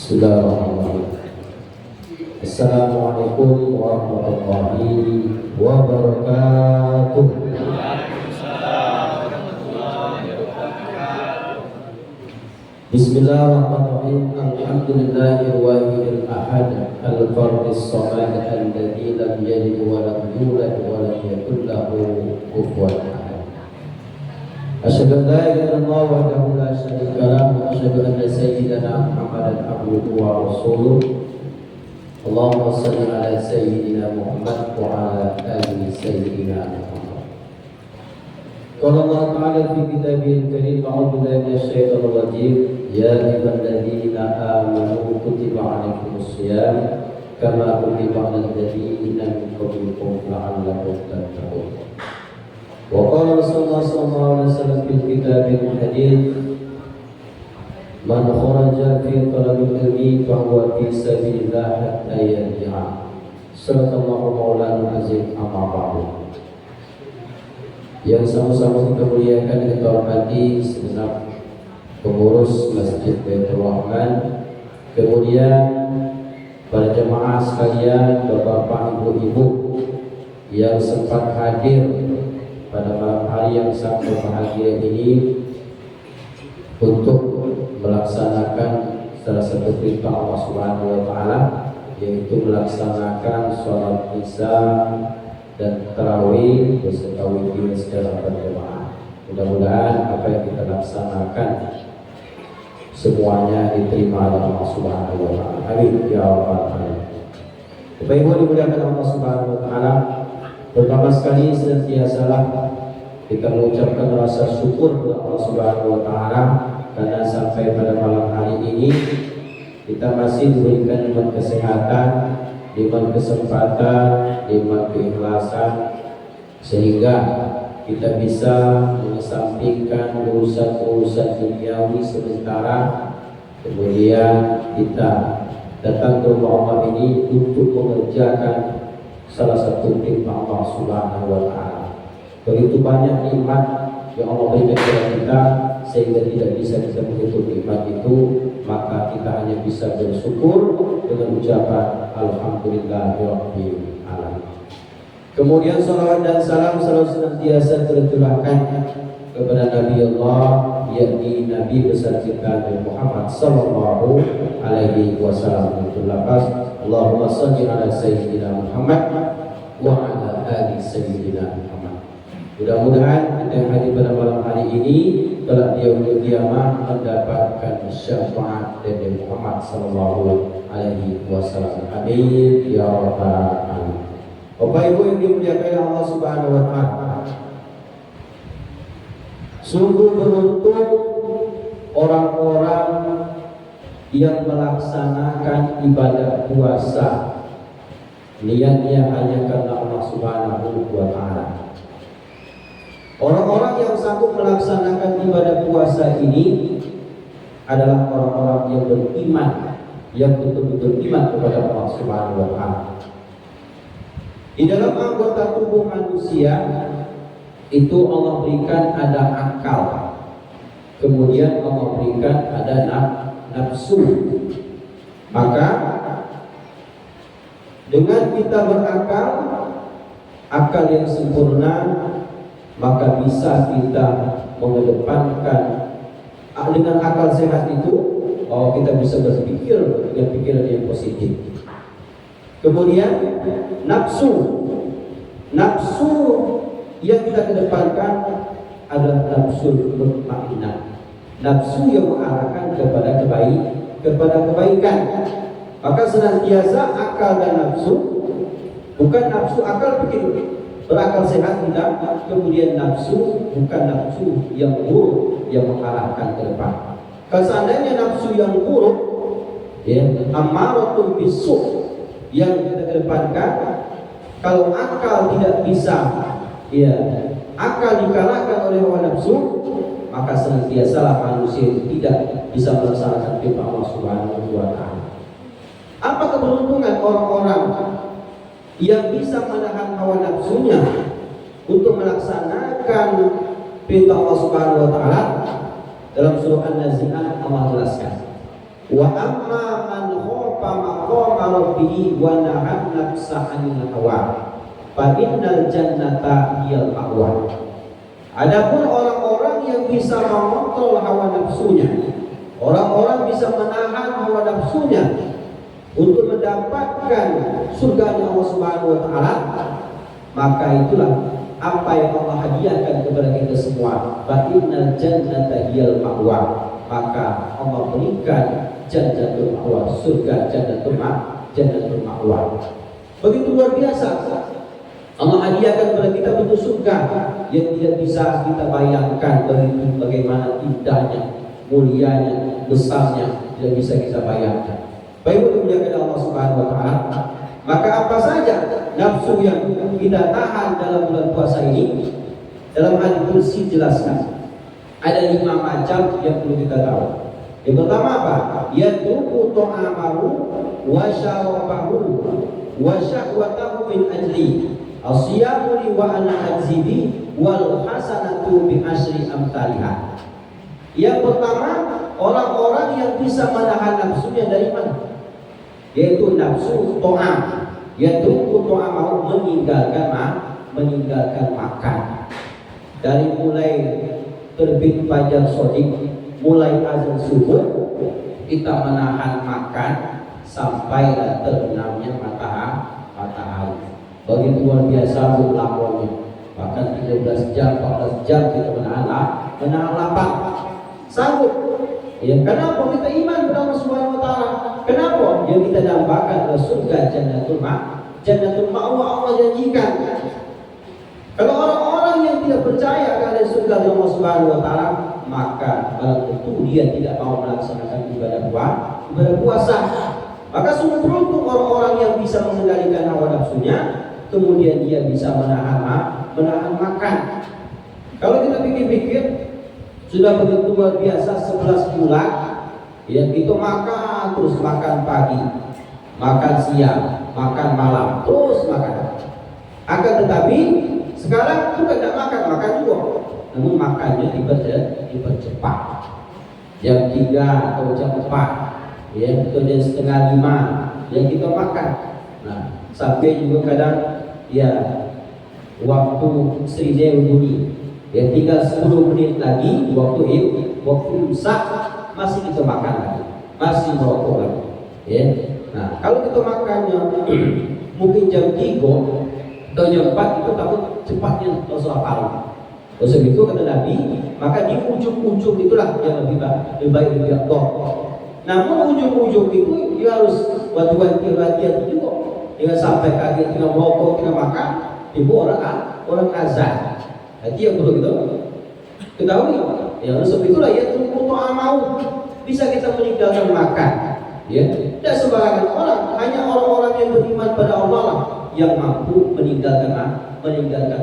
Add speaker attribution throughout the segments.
Speaker 1: Bismillahirrahmanirrahim. Assalamualaikum warahmatullahi wabarakatuh. Bismillahirrahmanirrahim. Alhamdulillahil wahidil ahad al-fardis samad alladzi lam yalid wa lam yulad wa lam yakul lahu kufuwan ahad. Asyhadu an la ilaha illallah wahdahu la syarika lahu wa asyhadu anna sayyidana Muhammadan abduhu wa rasuluh. Allahumma shalli ala sayyidina Muhammad wa ala ali sayyidina Muhammad. Qala Allah ta'ala fi kitabihil karim, a'udzu billahi minasy syaithanir rajim. Ya ayyuhalladzina amanu kutiba 'alaikumus shiyam kama kutiba 'alal ladzina min qablikum la'allakum tattaqun. Wa qala Rasulullah sallallahu alaihi wasallam fil kitabil hadits, man kharaja fi talabil ilmi fa huwa fi sabilillah hatta yarji'a. Sallallahu maulana azim, amma ba'du. Yang sama-sama kita muliakan dan kita hormati segenap pengurus Masjid Baitur Rahman, kemudian para jemaah sekalian, bapak-bapak, ibu-ibu yang sempat hadir pada malam hari yang sangat berbahagia ini untuk melaksanakan salah satu perintah Allah Subhanahu wa taala, yaitu melaksanakan sholat Isya dan tarawih beserta witir secara berjamaah. Mudah-mudahan apa yang kita laksanakan semuanya diterima oleh Allah Subhanahu wa taala. Amin ya rabbal alamin. Bapak Ibu dimuliakan Allah Subhanahu wa taala, pertama sekali senantiasalah kita mengucapkan rasa syukur kepada Allah Subhanahu wa taala karena sampai pada malam hari ini kita masih diberikan nikmat kesehatan, nikmat kesempatan, nikmat keikhlasan, sehingga kita bisa mengesampingkan urusan-urusan duniawi sementara, kemudian kita datang ke rumah Allah ini untuk mengerjakan salah satu perintah Allah Subhanahu wa taala. Begitu banyak nikmat yang Allah berikan kepada kita sehingga tidak bisa kita menghitung nikmat itu, maka kita hanya bisa bersyukur dengan ucapan alhamdulillahirabbil alamin. Kemudian salawat dan salam selalu senantiasa tercurahkan kepada Nabi Allah, yakni Nabi besar kita Nabi Muhammad sallallahu alaihi wasallam. Allahumma shalli ala sayyidina Muhammad wa ala ali sayyidina Muhammad. Mudah-mudahan kita yang hadir pada malam hari ini telah di yaumul qiyamah mendapatkan syafaat dari Muhammad sallallahu alaihi wasallam. Amin ya rabbal alamin. Bapak Ibu yang dimuliakan Allah Subhanahu wa taala, sungguh beruntung orang-orang yang melaksanakan ibadah puasa niatnya hanya karena Allah Subhanahu wa taala. Orang-orang yang sanggup melaksanakan ibadah puasa ini adalah orang-orang yang beriman, yang betul-betul iman kepada Allah Subhanahu wa taala. Di dalam anggota tubuh manusia itu Allah berikan ada akal, kemudian Allah berikan ada nafsu. Maka dengan kita berakal, akal yang sempurna, maka bisa kita mengedepankan dengan akal sehat itu, kita bisa berpikir dengan pikiran yang positif. Kemudian nafsu yang kita kedepankan adalah nafsu mutmainnah, nafsu yang mengarahkan kepada kebaikan. Maka senantiasa akal dan nafsu, bukan nafsu akal pikir berakal sehat tidak, kemudian nafsu bukan nafsu yang buruk yang mengarahkan ke depan. Kalau seandainya nafsu yang buruk, ya, ammaratun bisu yang kita kedepankan, kalau akal tidak bisa, ya, akal dikalahkan oleh hawa nafsu, maka senantiasalah manusia tidak bisa melaksanakan perintah Allah Subhanahu wa taala. Apa keberuntungan orang-orang yang bisa menahan hawa nafsunya untuk melaksanakan perintah Allah Subhanahu wa taala? Dalam surah An-Nazi'at Allah jelaskan, Wa amma man khafa maqama rabbih wa nahan nafsa 'anil hawa fa innal jannata hiyal ma'wa. Adapun orang-orang yang bisa mengontrol hawa nafsunya, orang-orang bisa menahan hawa nafsunya untuk mendapatkan surga Allah Subhanahu wa taala, maka itulah apa yang Allah hadiahkan kepada kita semua. Fa innal jannata hiyal ma'wa. Maka Allah berikan jannatul ma'wa, surga jannatul ma'wa. Begitu luar biasa. Allah hadiahkan kepada kita bentuk surga yang tidak bisa kita bayangkan, begitu bagaimana indahnya, mulianya, besarnya, tidak bisa kita bayangkan. Baik, dimuliakan Allah Subhanahu wa taala. Maka apa saja nafsu yang kita tahan dalam bulan puasa ini, dalam hadis kursi jelaskan ada 5 macam yang perlu kita tahu. Yang pertama apa? Yatruku ta'amahu wa syarabahu wa syahwatahu min ajli asyamu li wa ana ajzibi wal hasanatu bi asyri amsalha. Yang pertama, orang-orang yang bisa menahan nafsunya dari mana? Yaitu nafsu ta'am. Yatruku ta'amahu, meninggalkan makan. Dari mulai terbit fajar shadiq, mulai azan subuh, kita menahan makan sampai terbenamnya matahari. Begitu luar biasa lamonnya. Bahkan 13 jam, 14 jam kita menahan lapar. Sanggup. Ya, kenapa kita iman kepada Allah Subhanahu wa taala? Kenapa? Yang kita dambakan adalah surga jannatul ma'wa Allah janjikan. Kalau orang-orang yang tidak percaya kepada surga Allah Subhanahu wa taala, maka tentu dia tidak mau melaksanakan ibadah puasa. Maka sungguh beruntung orang-orang yang bisa mengendalikan hawa nafsunya, kemudian dia bisa menahan makan. Kalau kita pikir-pikir, sudah begitu luar biasa 11 bulan, ya kita makan terus, makan pagi, makan siang, makan malam, terus makan. Akan tetapi sekarang juga tidak makan juga, namun makannya dipercepat. Jam 3 atau jam 4, ya, atau jam setengah 5, yang kita makan. Nah, sampai juga kadang ya waktu Sri bunyi, ya tinggal 10 menit lagi waktu imsak, masih kita makan lagi, masih merokok lagi. Ya. Nah, kalau kita makannya mungkin jam 3 atau jam 4, itu takut cepatnya Rasulullah paru. Oleh itu kata Nabi, maka di ujung-ujung itulah yang lebih baik lebih afdal. Namun ujung-ujung itu dia harus hati-hati juga. Jangan sampai kaget tengah merokok, tengah makan, ibu orang azan. Jadi yang perlu kita ketahui. Ya, oleh itulah ya tunggu mau bisa kita meninggalkan makan. Ya, tidak sembarangan orang, hanya orang-orang yang beriman pada Allah lah yang mampu meninggalkan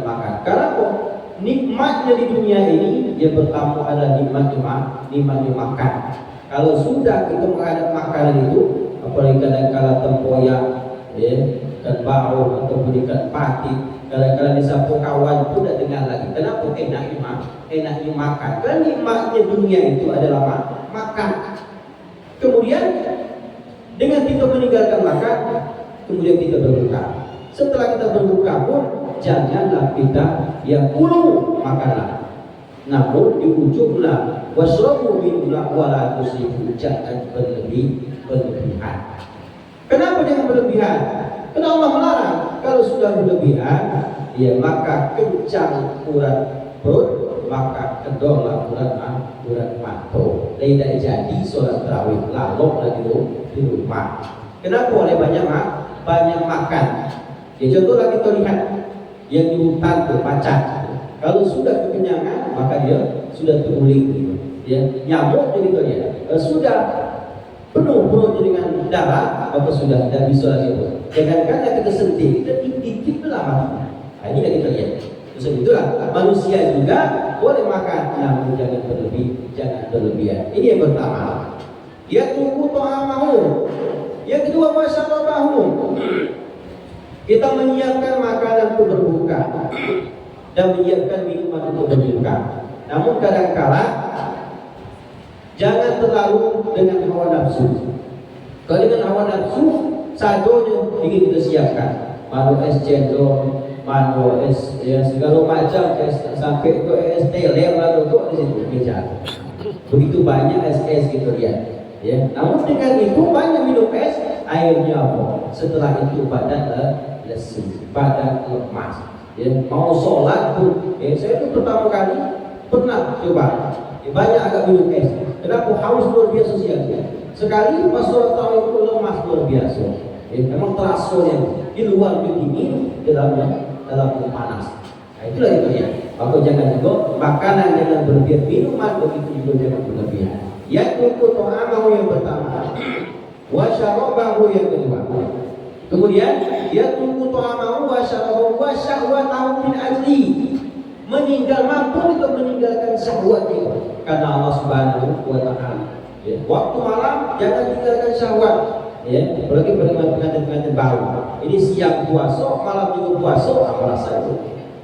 Speaker 1: makan. Karena nikmatnya di dunia ini yang pertama adalah nikmatnya makan. Kalau sudah kita menghadap makanan itu, apalagi kadang-kala tempoyak, ya, ikan bau ataupun ikan pati, kadang-kala disapu kawan pun tidak dengar lagi. Kenapa? Enaknya makan. Karena nikmatnya dunia itu adalah makan. Kemudian dengan kita meninggalkan makan, kemudian kita berbuka. Setelah kita berbuka pun janganlah kita yang dulu makanlah, namun di ujunglah wasrabu minna wala tusifu, jangan berlebihan. Kenapa jangan berlebihan? Karena Allah melarang. Kalau sudah berlebihan, ya maka kencang urat perut, maka kendorlah urat mata. Tidak jadi sholat tarawih, lalok lagi di rumah. Kenapa? Oleh banyak makan. Ya contohlah kita lihat yang di hutan tuh macan. Kalau sudah kekenyangan, maka dia sudah teruling, ya nyamuk gitu ya. Sudah penuh perutnya dengan darah, maka sudah tidak bisa lagi. Jangan kita sentik, kita dikit belah mati. Nah, ini yang kita lihat. Terus itulah manusia juga boleh makan, namun jangan berlebihan. Ini yang pertama. Ya tunggu ta'amahu. Yang kedua wasyarabahu. Kita menyiapkan makanan untuk berbuka dan menyiapkan minuman untuk berbuka. Namun kadang-kala Jangan terlalu dengan hawa nafsu. Kalau dengan hawa nafsu sadonya ingin kita siapkan. Mano es cendol, mano es ya segala macam es sampai ke es teler lalu kok di situ meja. Begitu banyak es gitu lihat. Ya, namun dengan itu banyak minum es, airnya apa? Setelah itu badan lesu, badan lemas. Ya, mau sholat tuh, saya tuh pertama kali pernah coba. Ya, banyak agak minum es. Kenapa? Haus luar biasa siangnya. Sekali pas sholat tarawih itu lemas luar biasa. Ya, memang terasa di luar itu dingin, dalamnya panas. Nah, itulah itu ya. Maka jangan juga makanan jangan berlebihan, minuman begitu juga jangan berlebihan. Yang itu ta'amahu yang pertama, wa syarabahu yang kedua. Kemudian dia tunggu ta'amahu wa syarabahu wa syahwatahu min ajli, mampu untuk meninggalkan syahwat itu karena Allah Subhanahu wa taala. Ya. Waktu malam jangan tinggalkan syahwat. Ya, apalagi pada pengantin baru. Ini siang puasa, malam juga puasa, apa rasa itu?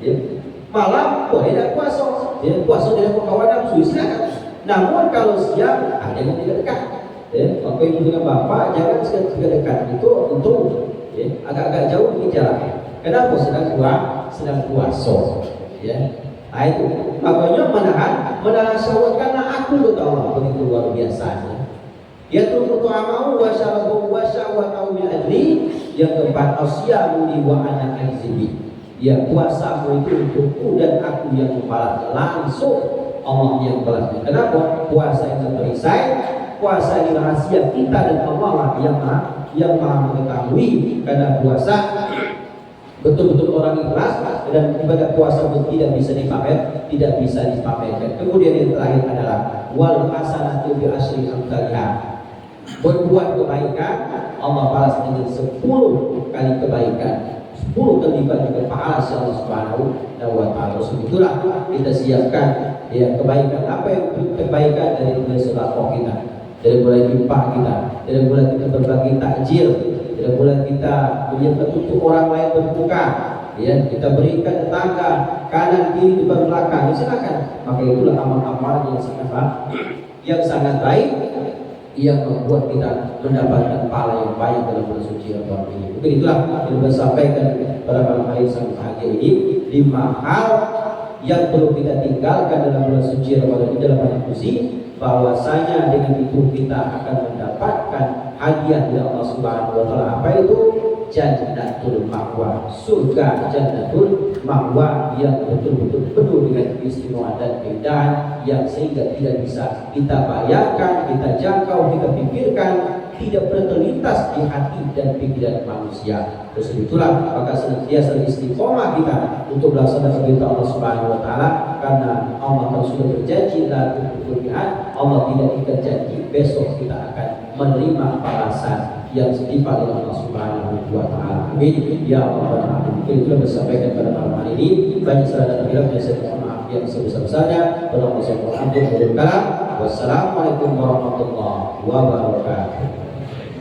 Speaker 1: Ya. Malam boleh tidak puasa, ya, puasa tidak kawan nafsu silakan. Namun kalau siang ada yang tidak dekat, ya, maka ibu dengan bapak jangan sekedar dekat itu untuk ya, agak-agak jauh di jarak. Kenapa? Sedang puasa, ya. Nah itu makanya menahan syahwat karena aku tahu Allah begitu luar biasanya. Ya tunggu ta'amahu wa syarabahu wa syahwatahu min ajli. Yang keempat asyamu li wa ana ajzibi. Ya puasamu itu untukku dan aku yang membalasnya langsung. Allah yang balasnya. Kenapa? Puasa itu perisai, puasa ini rahasia kita dan Allah lah yang maha mengetahui. Karena puasa betul-betul orang ikhlas dan ibadah puasa pun tidak bisa dipamerkan. Kemudian yang terakhir adalah wal hasanatu bi asyri amsalha. Berbuat kebaikan Allah balas dengan 10 kali kebaikan. 10 kali lipat juga pahala Allah Subhanahu wa taala. Itulah kita siapkan ya kebaikan. Apa yang kebaikan dari mulai sedekah kita, dari mulai infak kita, dari mulai kita berbagi takjil, dari mulai kita menyiapkan untuk orang lain berbuka, ya kita berikan tetangga kanan kiri depan belakang, silakan. Maka itulah amal-amal yang sangat baik yang membuat kita mendapatkan pahala yang baik dalam bulan suci Ramadan ini. Mungkin itulah yang kita sampaikan pada malam hari yang bahagia ini. 5 hal yang perlu kita tinggalkan dalam bulan suci Ramadan ini dalam diskusi bahwasanya dengan itu kita akan mendapatkan hadiah dari Allah Subhanahu wa taala. Apa itu? Jannatul Ma'wa, surga Jannatul Ma'wa yang betul-betul penuh dengan keistimewaan dan keindahan yang sehingga tidak bisa kita bayangkan, kita jangkau, kita pikirkan, tidak pernah terlintas di hati dan pikiran manusia. Terus itulah maka senantiasa istiqomah kita untuk melaksanakan perintah Allah Subhanahu wa taala karena Allah kan sudah berjanji la tuqbihan, Allah tidak ikat janji besok kita akan menerima balasan yang setimpal dengan Allah Subhanahu wa taala. Amin ya rabbal alamin. Itu yang disampaikan pada malam hari ini. Banyak salah dan hilaf yang saya mohon maaf yang sebesar-besarnya. Wassalamualaikum warahmatullahi wabarakatuh.